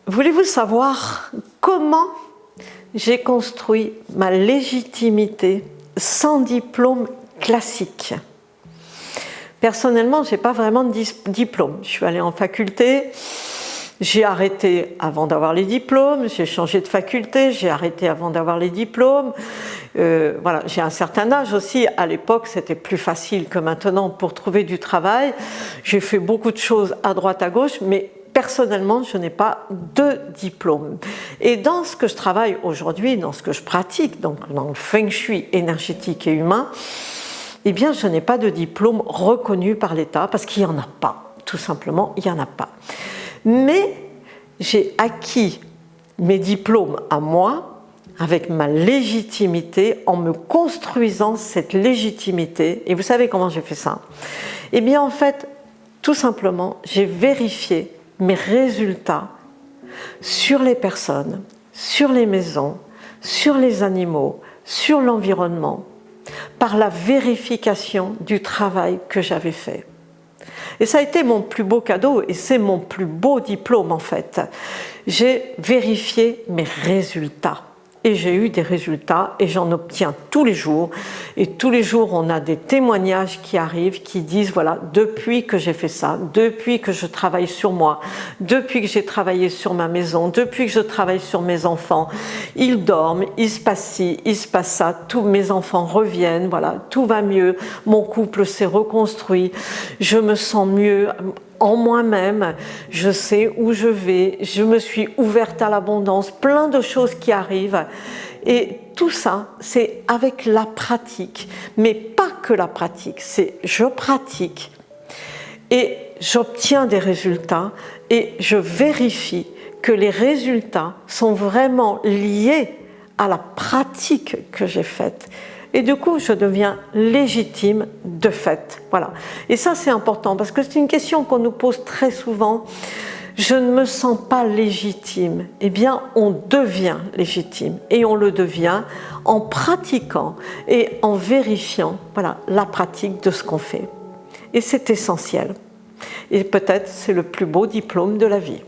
Voulez-vous savoir comment j'ai construit ma légitimité sans diplôme classique? Personnellement, je n'ai pas vraiment de diplôme. Je suis allée en faculté, j'ai arrêté avant d'avoir les diplômes, j'ai changé de faculté, j'ai arrêté avant d'avoir les diplômes. Voilà, j'ai un certain âge aussi. À l'époque, c'était plus facile que maintenant pour trouver du travail. J'ai fait beaucoup de choses à droite, à gauche, mais personnellement, je n'ai pas de diplôme. Et dans ce que je travaille aujourd'hui, dans ce que je pratique, donc dans le feng shui énergétique et humain, eh bien, je n'ai pas de diplôme reconnu par l'État parce qu'il n'y en a pas. Tout simplement, il n'y en a pas. Mais j'ai acquis mes diplômes à moi avec ma légitimité, en me construisant cette légitimité. Et vous savez comment j'ai fait ça? Eh bien, en fait, tout simplement, j'ai vérifié mes résultats sur les personnes, sur les maisons, sur les animaux, sur l'environnement, par la vérification du travail que j'avais fait. Et ça a été mon plus beau cadeau et c'est mon plus beau diplôme en fait. J'ai vérifié mes résultats. Et j'ai eu des résultats et j'en obtiens tous les jours. Et tous les jours, on a des témoignages qui arrivent, qui disent, voilà, depuis que j'ai fait ça, depuis que je travaille sur moi, depuis que j'ai travaillé sur ma maison, depuis que je travaille sur mes enfants, ils dorment, il se passe ci, il se passe ça, tous mes enfants reviennent, voilà, tout va mieux, mon couple s'est reconstruit, je me sens mieux en moi-même, je sais où je vais, je me suis ouverte à l'abondance, plein de choses qui arrivent. Et tout ça, c'est avec la pratique, mais pas que la pratique, c'est je pratique et j'obtiens des résultats et je vérifie que les résultats sont vraiment liés à la pratique que j'ai faite. Et du coup, je deviens légitime de fait. Voilà. Et ça, c'est important parce que c'est une question qu'on nous pose très souvent. Je ne me sens pas légitime. Eh bien, on devient légitime et on le devient en pratiquant et en vérifiant, voilà, la pratique de ce qu'on fait. Et c'est essentiel. Et peut-être c'est le plus beau diplôme de la vie.